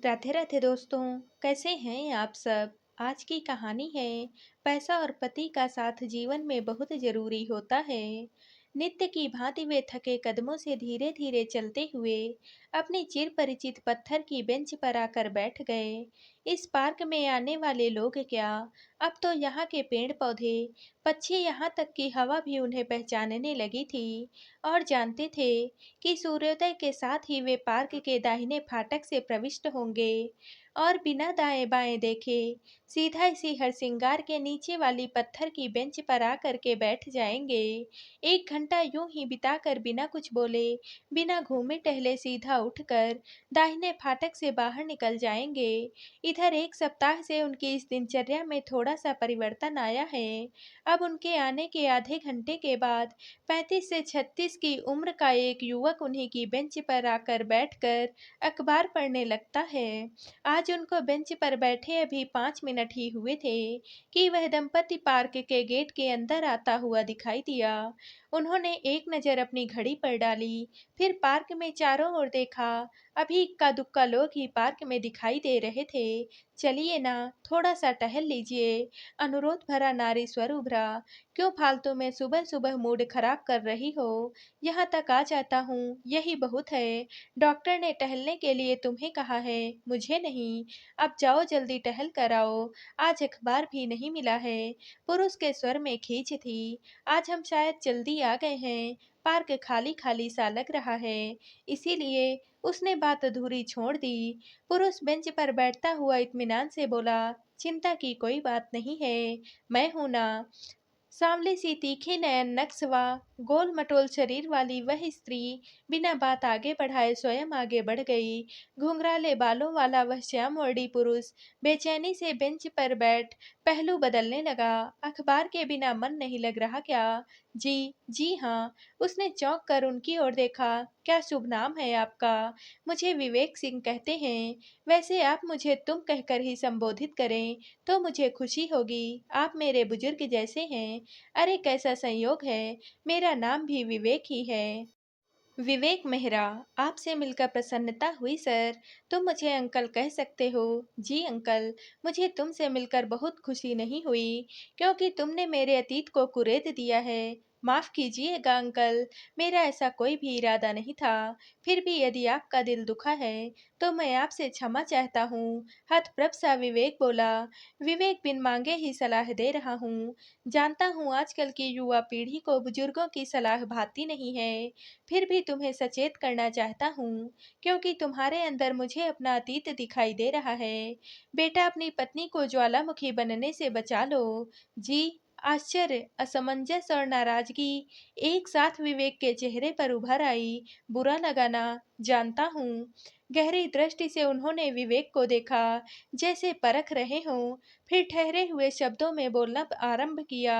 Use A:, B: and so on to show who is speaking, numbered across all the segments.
A: राधे राधे दोस्तों। कैसे हैं आप सब। आज की कहानी है पैसा और पति का साथ जीवन में बहुत जरूरी होता है। नित्य की भांति वे थके कदमों से धीरे धीरे चलते हुए अपनी चिर परिचित पत्थर की बेंच पर आकर बैठ गए। इस पार्क में आने वाले लोग क्या, अब तो यहाँ के पेड़ पौधे, पक्षी, यहाँ तक कि हवा भी उन्हें पहचानने लगी थी और जानते थे कि सूर्योदय के साथ ही वे पार्क के दाहिने फाटक से प्रविष्ट होंगे और बिना दाएं बाएं देखे सीधा इसी हरसिंगार के नीचे वाली पत्थर की बेंच पर आकर के बैठ जाएंगे। 1 घंटा यूं ही बिताकर बिना कुछ बोले, बिना घूमे टहले सीधा उठकर दाहिने फाटक से बाहर निकल जाएंगे। इधर 1 सप्ताह से उनकी इस दिनचर्या में थोड़ा सा परिवर्तन आया है। अब उनके आने के आधे घंटे के बाद 35 से 36 की उम्र का एक युवक उन्हीं की बेंच पर आकर बैठकर अखबार पढ़ने लगता है। आज उनको बेंच पर बैठे अभी 5 मिनट ही हुए थे कि वह दंपति पार्क के गेट के अंदर आता हुआ दिखाई दिया। उन्होंने एक नज़र अपनी घड़ी पर डाली, फिर पार्क में चारों ओर देखा। अभी इक्का दुक्का लोग ही पार्क में दिखाई दे रहे थे। चलिए ना, थोड़ा सा टहल लीजिए, अनुरोध भरा नारी स्वर उभरा। क्यों फालतू में सुबह सुबह मूड खराब कर रही हो। यहाँ तक आ जाता हूँ, यही बहुत है। डॉक्टर ने टहलने के लिए तुम्हें कहा है, मुझे नहीं। अब जाओ जल्दी टहल कर आओ, आज अखबार भी नहीं मिला है। पुरुष के स्वर में खींच थी। आज हम शायद जल्दी आ गए हैं, पार्क खाली खाली सा लग रहा है, इसीलिए। उसने बात अधूरी छोड़ दी। पुरुष बेंच पर बैठता हुआ इत्मीनान से बोला, चिंता की कोई बात नहीं है, मैं हूं ना। सांवली सी तीखी नयन नक्शवा गोल मटोल शरीर वाली वह स्त्री बिना बात आगे बढ़ाए स्वयं आगे बढ़ गई। घुंघराले बालों वाला वह श्याम वर्णी पुरुष बेचैनी से बेंच पर बैठ पहलू बदलने लगा। अखबार के बिना मन नहीं लग रहा क्या। जी जी हाँ। उसने चौंक कर उनकी ओर देखा। क्या शुभ नाम है आपका। मुझे विवेक सिंह कहते हैं। वैसे आप मुझे तुम कहकर ही संबोधित करें तो मुझे खुशी होगी, आप मेरे बुजुर्ग जैसे हैं। अरे कैसा संयोग है, मेरा नाम भी विवेक ही है। विवेक मेहरा। आपसे मिलकर प्रसन्नता हुई सर। तुम मुझे अंकल कह सकते हो। जी अंकल। मुझे तुमसे मिलकर बहुत खुशी नहीं हुई, क्योंकि तुमने मेरे अतीत को कुरेद दिया है। माफ कीजिएगा अंकल, मेरा ऐसा कोई भी इरादा नहीं था। फिर भी यदि आपका दिल दुखा है तो मैं आपसे क्षमा चाहता हूँ। हतप्रभ सा विवेक बोला। विवेक बिन मांगे ही सलाह दे रहा हूँ। जानता हूँ आजकल की युवा पीढ़ी को बुजुर्गों की सलाह भाती नहीं है, फिर भी तुम्हें सचेत करना चाहता हूँ, क्योंकि तुम्हारे अंदर मुझे अपना अतीत दिखाई दे रहा है। बेटा, अपनी पत्नी को ज्वालामुखी बनने से बचा लो। जी। आश्चर्य, असमंजस और नाराजगी एक साथ विवेक के चेहरे पर उभर आई। बुरा लगा ना, जानता हूँ। गहरी दृष्टि से उन्होंने विवेक को देखा, जैसे परख रहे हों। फिर ठहरे हुए शब्दों में बोलना आरंभ किया।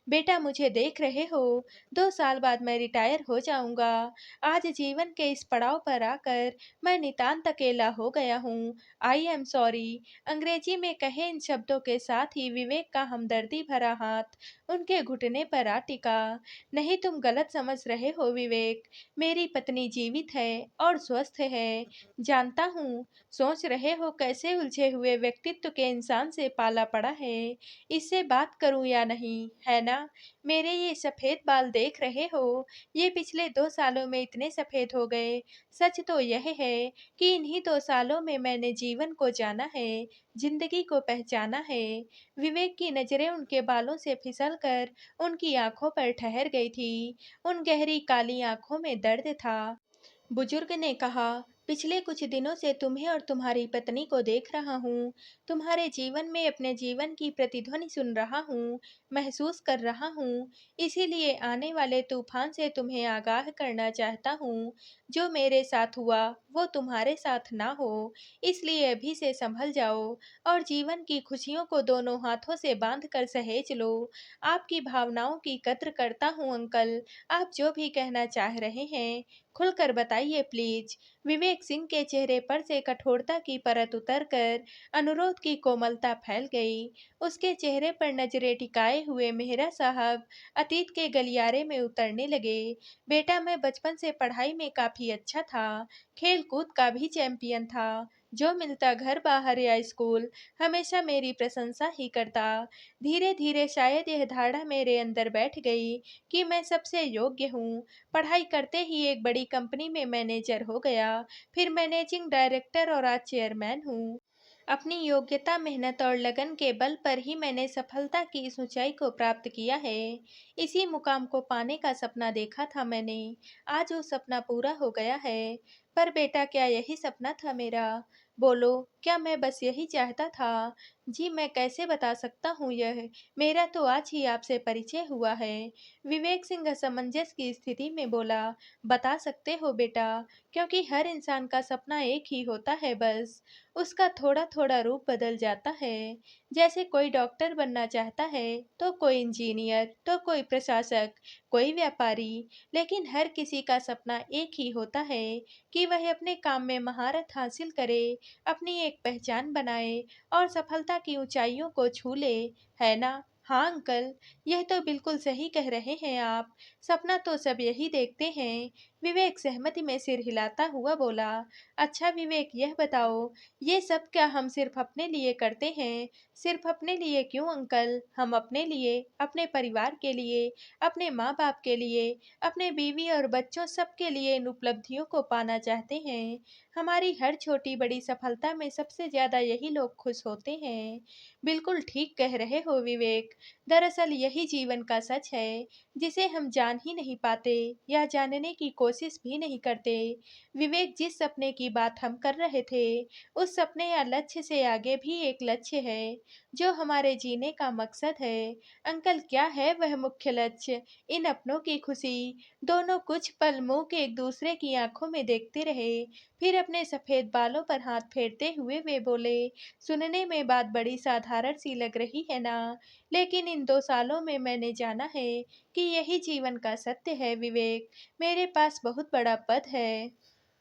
A: बेटा, मुझे देख रहे हो, 2 साल बाद मैं रिटायर हो जाऊंगा। आज जीवन के इस पड़ाव पर आकर मैं नितांत अकेला हो गया हूँ। I am sorry. अंग्रेजी में कहे इन शब्दों के साथ ही विवेक का हमदर्दी भरा हाथ उनके घुटने पर आ टिका। नहीं, तुम गलत समझ रहे हो विवेक। मेरी पत्नी जीवित है और स्वस्थ है। जानता हूँ, सोच रहे हो कैसे उलझे हुए व्यक्तित्व के इंसान से पाला पड़ा है। इससे बात करूं या नहीं, है ना। मेरे ये सफ़ेद बाल देख रहे हो, ये पिछले 2 सालों में इतने सफ़ेद हो गए। सच तो यह है कि इन्हीं 2 सालों में मैंने जीवन को जाना है, जिंदगी को पहचाना है। विवेक की नज़रें उनके बालों से फिसलकर उनकी आंखों पर ठहर गई थी। उन गहरी काली आंखों में दर्द था। बुजुर्ग ने कहा, पिछले कुछ दिनों से तुम्हें और तुम्हारी पत्नी को देख रहा हूँ। तुम्हारे जीवन में अपने जीवन की प्रतिध्वनि सुन रहा हूँ, महसूस कर रहा हूँ। इसीलिए आने वाले तूफान से तुम्हें आगाह करना चाहता हूँ। जो मेरे साथ हुआ वो तुम्हारे साथ ना हो, इसलिए अभी से संभल जाओ और जीवन की खुशियों को दोनों हाथों से बांध कर सहेज लो। आपकी भावनाओं की कद्र करता हूँ अंकल। आप जो भी कहना चाह रहे हैं खुलकर बताइए प्लीज। विवेक सिंह के चेहरे पर से कठोरता की परत उतरकर अनुरोध की कोमलता फैल गई। उसके चेहरे पर नजरें टिकाए हुए मेहरा साहब अतीत के गलियारे में उतरने लगे। बेटा, मैं बचपन से पढ़ाई में काफी अच्छा था, खेल कूद का भी चैंपियन था। जो मिलता घर बाहर या स्कूल हमेशा मेरी प्रशंसा ही करता। धीरे धीरे शायद यह धारणा मेरे अंदर बैठ गई कि मैं सबसे योग्य हूँ। पढ़ाई करते ही एक बड़ी कंपनी में मैनेजर हो गया, फिर मैनेजिंग डायरेक्टर और आज चेयरमैन हूँ। अपनी योग्यता, मेहनत और लगन के बल पर ही मैंने सफलता की इस ऊंचाई को प्राप्त किया है। इसी मुकाम को पाने का सपना देखा था मैंने, आज वो सपना पूरा हो गया है। पर बेटा, क्या यही सपना था मेरा? बोलो, क्या मैं बस यही चाहता था? जी, मैं कैसे बता सकता हूँ यह, मेरा तो आज ही आपसे परिचय हुआ है। विवेक सिंह असमंजस की स्थिति में बोला, बता सकते हो बेटा, क्योंकि हर इंसान का सपना एक ही होता है बस। उसका थोड़ा थोड़ा रूप बदल जाता है। जैसे कोई डॉक्टर बनना चाहता है, तो कोई इंजीनियर, तो कोई प्रशासक, कोई व्यापारी, लेकिन हर किसी का सपना एक ही होता है कि वह अपने काम में महारत हासिल करे, अपनी एक पहचान बनाए और सफलता की ऊंचाइयों को छू ले। है ना? हाँ अंकल, यह तो बिल्कुल सही कह रहे हैं आप। सपना तो सब यही देखते हैं। विवेक सहमति में सिर हिलाता हुआ बोला। अच्छा विवेक, यह बताओ, ये सब क्या हम सिर्फ अपने लिए करते हैं? सिर्फ अपने लिए क्यों अंकल? हम अपने लिए, अपने परिवार के लिए, अपने माँ बाप के लिए, अपने बीवी और बच्चों सबके लिए इन उपलब्धियों को पाना चाहते हैं। हमारी हर छोटी बड़ी सफलता में सबसे ज्यादा यही लोग खुश होते हैं। बिल्कुल ठीक कह रहे हो विवेक। दरअसल यही जीवन का सच है, जिसे हम जान ही नहीं पाते या जानने की कोशिश भी नहीं करते। विवेक, जिस सपने की बात हम कर रहे थे, उस सपने या लक्ष्य से आगे भी एक लक्ष्य है, जो हमारे जीने का मकसद है। अंकल, क्या है वह मुख्य लक्ष्य? इन अपनों की खुशी। दोनों कुछ पल मुंह के एक दूसरे की आंखों में देखते रहे, फिर अपने सफेद बालों पर हाथ फेरते हुए वे बोले, सुनने में बात बड़ी साधारण सी लग रही है ना, लेकिन इन 2 सालों में मैंने जाना है कि यही जीवन का सत्य है विवेक। मेरे पास बहुत बड़ा पद है,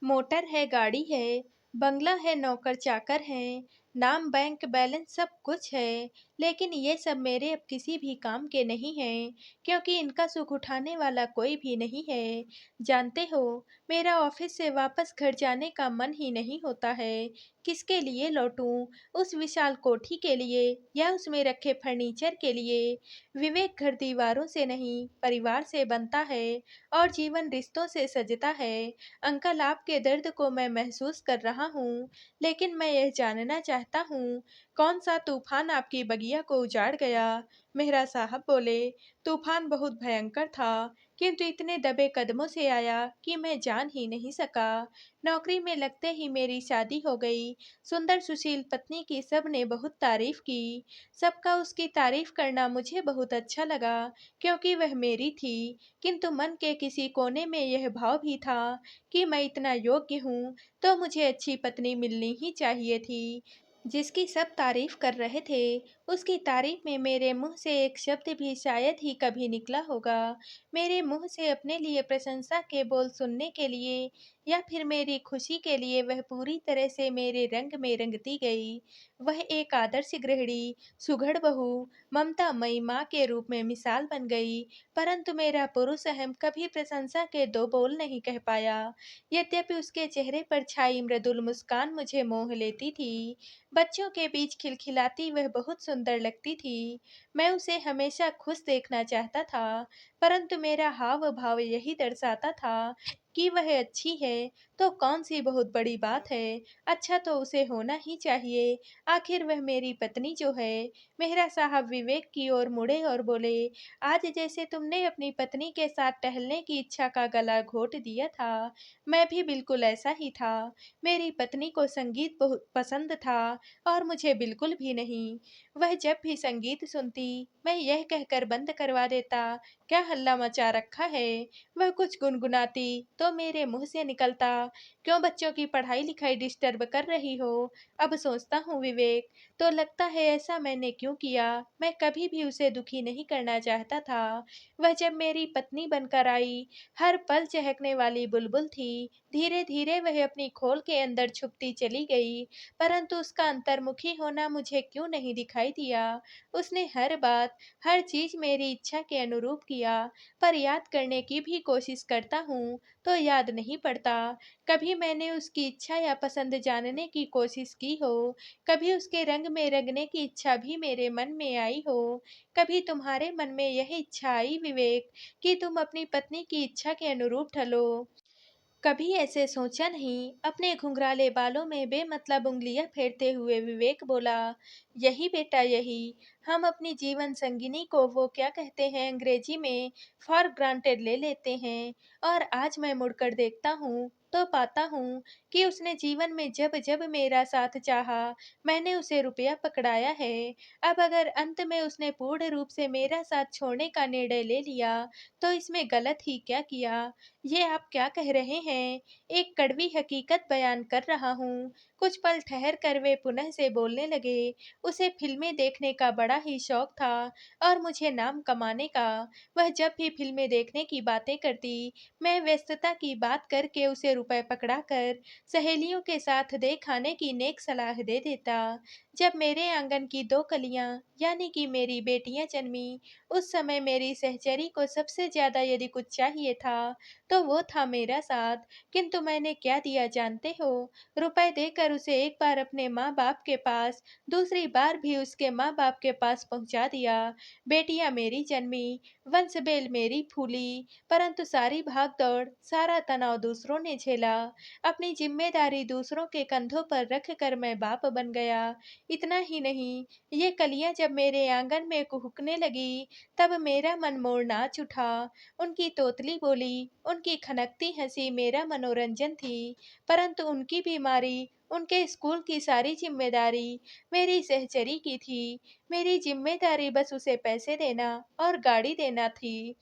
A: मोटर है, गाड़ी है, बंगला है, नौकर चाकर हैं, नाम, बैंक बैलेंस सब कुछ है, लेकिन ये सब मेरे अब किसी भी काम के नहीं हैं, क्योंकि इनका सुख उठाने वाला कोई भी नहीं है। जानते हो, मेरा ऑफिस से वापस घर जाने का मन ही नहीं होता है। किसके लिए लौटूं? उस विशाल कोठी के लिए या उसमें रखे फर्नीचर के लिए? विवेक, घर दीवारों से नहीं, परिवार से बनता है और जीवन रिश्तों से सजता है। अंकल, आपके दर्द को मैं महसूस कर रहा हूँ, लेकिन मैं यह जानना चाहता हूँ, कौन सा तूफान आपकी बगिया को उजाड़ गया? मेहरा साहब बोले, तूफान बहुत भयंकर था, किंतु इतने दबे कदमों से आया कि मैं जान ही नहीं सका। नौकरी में लगते ही मेरी शादी हो गई। सुंदर सुशील पत्नी की सबने बहुत तारीफ की। सबका उसकी तारीफ करना मुझे बहुत अच्छा लगा, क्योंकि वह मेरी थी। किंतु मन के किसी कोने में यह भाव भी था कि मैं इतना योग्य हूँ, तो मुझे अच्छी पत्नी मिलनी ही चाहिए थी। जिसकी सब तारीफ कर रहे थे, उसकी तारीफ में मेरे मुंह से एक शब्द भी शायद ही कभी निकला होगा। मेरे मुंह से अपने लिए प्रशंसा के बोल सुनने के लिए या फिर मेरी खुशी के लिए वह पूरी तरह से मेरे रंग में रंगती गई। वह एक आदर्श गृहिणी, सुघड़ बहू, ममतामयी माँ के रूप में मिसाल बन गई, परंतु मेरा पुरुष अहम कभी प्रशंसा के 2 बोल नहीं कह पाया। यद्यपि उसके चेहरे पर छाई मृदुल मुस्कान मुझे मोह लेती थी। बच्चों के बीच खिलखिलाती वह बहुत सुंदर लगती थी। मैं उसे हमेशा खुश देखना चाहता था, परंतु मेरा हाव भाव यही दर्शाता था कि वह अच्छी है, तो कौन सी बहुत बड़ी बात है, अच्छा तो उसे होना ही चाहिए, आखिर वह मेरी पत्नी जो है। मेहरा साहब विवेक की ओर मुड़े और बोले, आज जैसे तुमने अपनी पत्नी के साथ टहलने की इच्छा का गला घोट दिया था, मैं भी बिल्कुल ऐसा ही था। मेरी पत्नी को संगीत बहुत पसंद था और मुझे बिल्कुल भी नहीं। वह जब भी संगीत सुनती, मैं यह कहकर बंद करवा देता, क्या हल्ला मचा रखा है? वह कुछ गुनगुनाती तो मेरे मुंह से निकलता, क्यों बच्चों की पढ़ाई लिखाई डिस्टर्ब कर रही हो? अब सोचता हूँ विवेक, तो लगता है ऐसा मैंने क्यों किया। मैं कभी भी उसे दुखी नहीं करना चाहता था। वह जब मेरी पत्नी बनकर आई, हर पल चहकने वाली बुलबुल थी। धीरे धीरे वह अपनी खोल के अंदर छुपती चली गई, परंतु उसका अंतर्मुखी होना मुझे क्यों नहीं दिखाई दिया। उसने हर बात, हर चीज मेरी इच्छा के अनुरूप किया। किया, पर याद करने की भी कोशिश करता हूँ, तो याद नहीं पड़ता। कभी मैंने उसकी इच्छा या पसंद जानने की कोशिश की हो, कभी उसके रंग में रंगने की इच्छा भी मेरे मन में आई हो। कभी तुम्हारे मन में यह इच्छा आई विवेक कि तुम अपनी पत्नी की इच्छा के अनुरूप ढलो? कभी ऐसे सोचा नहीं। अपने घुंघराले बालों में बेमतलब उंगलियां फेरते हुए विवेक बोला, यही बेटा यही। हम अपनी जीवन संगिनी को वो क्या कहते हैं अंग्रेजी में, फॉर ग्रांटेड ले लेते हैं। और आज मैं मुड़कर देखता हूँ तो पाता हूँ कि उसने जीवन में जब जब मेरा साथ चाहा, मैंने उसे रुपया पकड़ाया है। अब अगर अंत में उसने पूर्ण रूप से मेरा साथ छोड़ने का निर्णय ले लिया, तो इसमें गलत ही क्या किया? ये आप क्या कह रहे हैं? एक कड़वी हकीकत बयान कर रहा हूँ। कुछ पल ठहर कर वे पुनः से बोलने लगे। उसे फिल्में देखने का बड़ा ही शौक था और मुझे नाम कमाने का। वह जब भी फिल्में देखने की बातें करती, मैं व्यस्तता की बात करके उसे रुपए पकड़ाकर सहेलियों के साथ दे खाने की नेक सलाह दे देता। जब मेरे आंगन की दो कलियां यानी कि मेरी बेटियां जन्मी, उस समय मेरी सहचरी को सबसे ज्यादा यदि कुछ चाहिए था, तो वो था मेरा साथ। किंतु मैंने क्या दिया जानते हो? रुपए देकर उसे एक बार अपने माँ-बाप के पास, दूसरी बार भी उसके माँ-बाप के पास पहुँचा दिया। बेटियाँ मेरी जन्मी, वंश-बेल मेरी फूली, परंतु सारी भाग-दौड़, सारा तनाव दूसरों ने झेला। अपनी ज़िम्मेदारी दूसरों के कंधों पर रख कर मैं बाप बन गया। इतना ही नहीं, ये कलियाँ जब मेरे आँगन में कुहुकने लगी, तब मेरा मन मोर नाच उठा। उनकी तोतली बोली, उनकी खनकती हंसी मेरा मनोरंजन थी, परंतु उनकी बीमारी, उनके स्कूल की सारी जिम्मेदारी मेरी सहचरी की थी। मेरी जिम्मेदारी बस उसे पैसे देना और गाड़ी देना थी।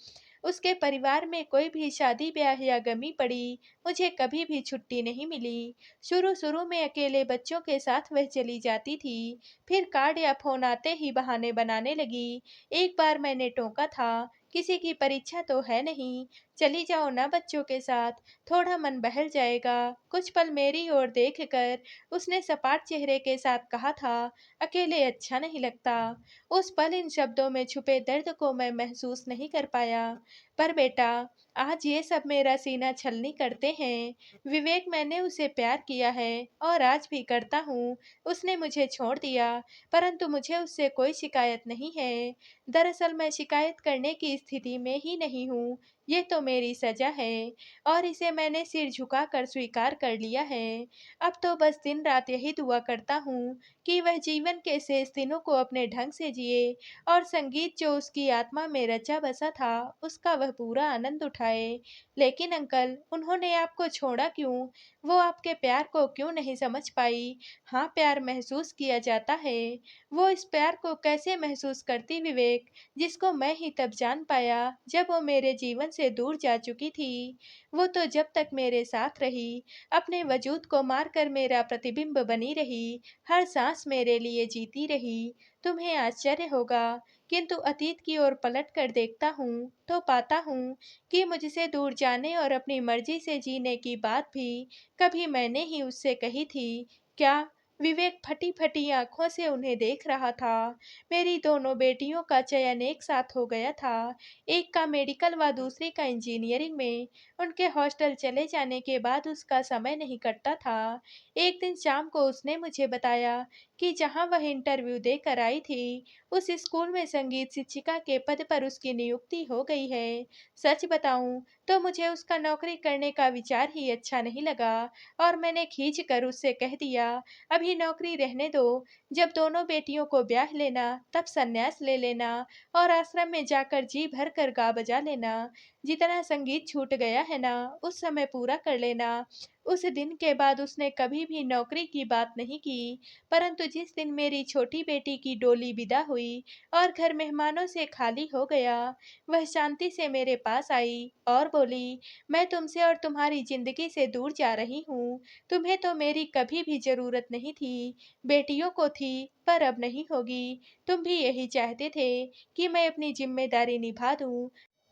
A: उसके परिवार में कोई भी शादी ब्याह या गमी पड़ी, मुझे कभी भी छुट्टी नहीं मिली। शुरू-शुरू में अकेले बच्चों के साथ वह चली जाती थी, फिर कार्ड या फ़ोन आते ही बहाने बनाने लगी। एक बार मैंने टोका था, किसी की परीक्षा तो है नहीं, चली जाओ ना बच्चों के साथ, थोड़ा मन बहल जाएगा। कुछ पल मेरी ओर देखकर उसने सपाट चेहरे के साथ कहा था, अकेले अच्छा नहीं लगता। उस पल इन शब्दों में छुपे दर्द को मैं महसूस नहीं कर पाया। पर बेटा, आज ये सब मेरा सीना छलनी करते हैं। विवेक, मैंने उसे प्यार किया है और आज भी करता हूँ। उसने मुझे छोड़ दिया, परंतु मुझे उससे कोई शिकायत नहीं है। दरअसल मैं शिकायत करने की स्थिति में ही नहीं हूँ। ये तो मेरी सजा है और इसे मैंने सिर झुकाकर स्वीकार कर लिया है। अब तो बस दिन-रात यही दुआ करता हूँ कि वह जीवन के शेष दिनों को अपने ढंग से जिए और संगीत जो उसकी आत्मा में रचा बसा था, उसका वह पूरा आनंद उठाए। लेकिन अंकल, उन्होंने आपको छोड़ा क्यों? वो आपके प्यार को क्यों नहीं समझ पाई? हाँ, प्यार महसूस किया जाता है। वो इस प्यार को कैसे महसूस करती विवेक, जिसको मैं ही तब जान पाया जब वो मेरे जीवन से दूर जा चुकी थी। वो तो जब तक मेरे साथ रही, अपने वजूद को मारकर मेरा प्रतिबिंब बनी रही, हर सांस मेरे लिए जीती रही। तुम्हें आश्चर्य होगा, किंतु अतीत की ओर पलट कर देखता हूँ तो पाता हूँ कि मुझसे दूर जाने और अपनी मर्जी से जीने की बात भी कभी मैंने ही उससे कही थी। क्या? विवेक फटी-फटी आँखों से उन्हें देख रहा था। मेरी दोनों बेटियों का चयन एक साथ हो गया था। एक का मेडिकल व दूसरी का इंजीनियरिंग में। उनके हॉस्टल चले जाने के बाद उसका समय नहीं कटता था। एक दिन शाम को उसने मुझे बताया कि जहाँ वह इंटरव्यू देकर आई थी, उस स्कूल में संगीत शिक्षिका के पद पर उसकी नियुक्ति हो गई है। सच बताऊँ तो मुझे उसका नौकरी करने का विचार ही अच्छा नहीं लगा और मैंने खींच कर उससे कह दिया, अभी नौकरी रहने दो, जब दोनों बेटियों को ब्याह लेना तब संन्यास ले लेना और आश्रम में जाकर जी भर कर गा बजा लेना। जितना संगीत छूट गया है ना, उस समय पूरा कर लेना। उस दिन के बाद उसने कभी भी नौकरी की बात नहीं की, परंतु जिस दिन मेरी छोटी बेटी की डोली विदा हुई और घर मेहमानों से खाली हो गया, वह शांति से मेरे पास आई और बोली, मैं तुमसे और तुम्हारी जिंदगी से दूर जा रही हूँ। तुम्हें तो मेरी कभी भी जरूरत नहीं थी, बेटियों को थी, पर अब नहीं होगी। तुम भी यही चाहते थे कि मैं अपनी जिम्मेदारी निभा दूँ,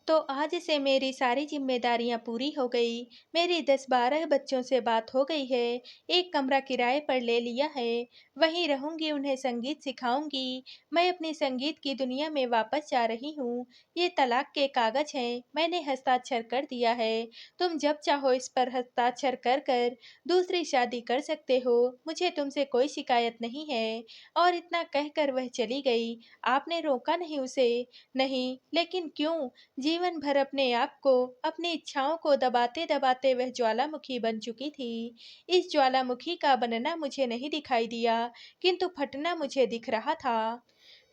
A: तो आज से मेरी सारी ज़िम्मेदारियाँ पूरी हो गई। मेरी 10-12 बच्चों से बात हो गई है। एक कमरा किराए पर ले लिया है। वहीं रहूँगी, उन्हें संगीत सिखाऊँगी। मैं अपनी संगीत की दुनिया में वापस जा रही हूँ। ये तलाक के कागज़ हैं, मैंने हस्ताक्षर कर दिया है। तुम जब चाहो इस पर हस्ताक्षर कर कर दूसरी शादी कर सकते हो। मुझे तुमसे कोई शिकायत नहीं है। और इतना कहकर वह चली गई। आपने रोका नहीं उसे? नहीं, लेकिन क्यों? जीवन भर अपने आप को, अपनी इच्छाओं को दबाते-दबाते वह ज्वालामुखी बन चुकी थी। इस ज्वालामुखी का बनना मुझे नहीं दिखाई दिया, किंतु फटना मुझे दिख रहा था।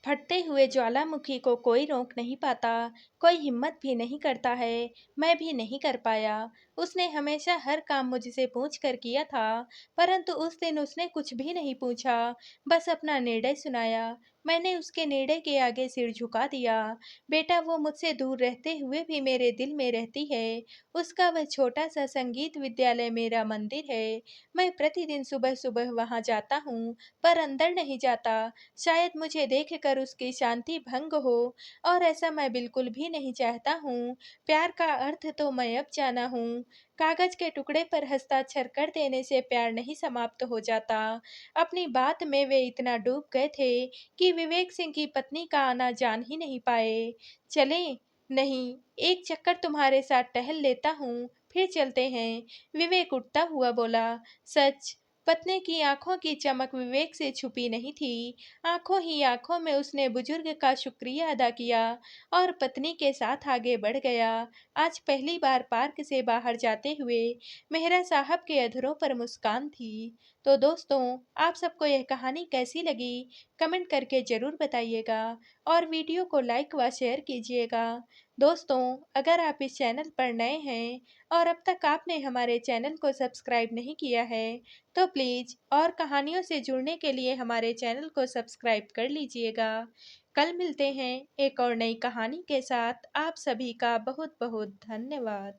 A: फटते हुए ज्वालामुखी को कोई रोक नहीं पाता, कोई हिम्मत भी नहीं करता है, मैं भी नहीं कर पाया। उसने हमेशा हर काम मुझसे पूछ कर किया था, परंतु उस दिन उसने कुछ भी नहीं पूछा, बस अपना निर्णय सुनाया। मैंने उसके निर्णय के आगे सिर झुका दिया। बेटा, वो मुझसे दूर रहते हुए भी मेरे दिल में रहती है। उसका वह छोटा सा संगीत विद्यालय मेरा मंदिर है। मैं प्रतिदिन सुबह-सुबह वहाँ जाता हूँ, पर अंदर नहीं जाता। शायद मुझे देखकर उसकी शांति भंग हो, और ऐसा मैं बिल्कुल भी नहीं चाहता हूँ। प्यार का अर्थ तो मैं अब जाना हूँ। कागज के टुकड़े पर हस्ताक्षर कर देने से प्यार नहीं समाप्त हो जाता। अपनी बात में वे इतना डूब गए थे कि विवेक सिंह की पत्नी का आना जान ही नहीं पाए। चलें? नहीं, एक चक्कर तुम्हारे साथ टहल लेता हूँ, फिर चलते हैं। विवेक उठता हुआ बोला। सच? पत्नी की आंखों की चमक विवेक से छुपी नहीं थी। आंखों ही आंखों में उसने बुजुर्ग का शुक्रिया अदा किया और पत्नी के साथ आगे बढ़ गया। आज पहली बार पार्क से बाहर जाते हुए मेहरा साहब के अधरों पर मुस्कान थी। तो दोस्तों, आप सबको यह कहानी कैसी लगी? कमेंट करके ज़रूर बताइएगा और वीडियो को लाइक व शेयर कीजिएगा। दोस्तों, अगर आप इस चैनल पर नए हैं और अब तक आपने हमारे चैनल को सब्सक्राइब नहीं किया है, तो प्लीज़ और कहानियों से जुड़ने के लिए हमारे चैनल को सब्सक्राइब कर लीजिएगा। कल मिलते हैं एक और नई कहानी के साथ। आप सभी का बहुत बहुत धन्यवाद।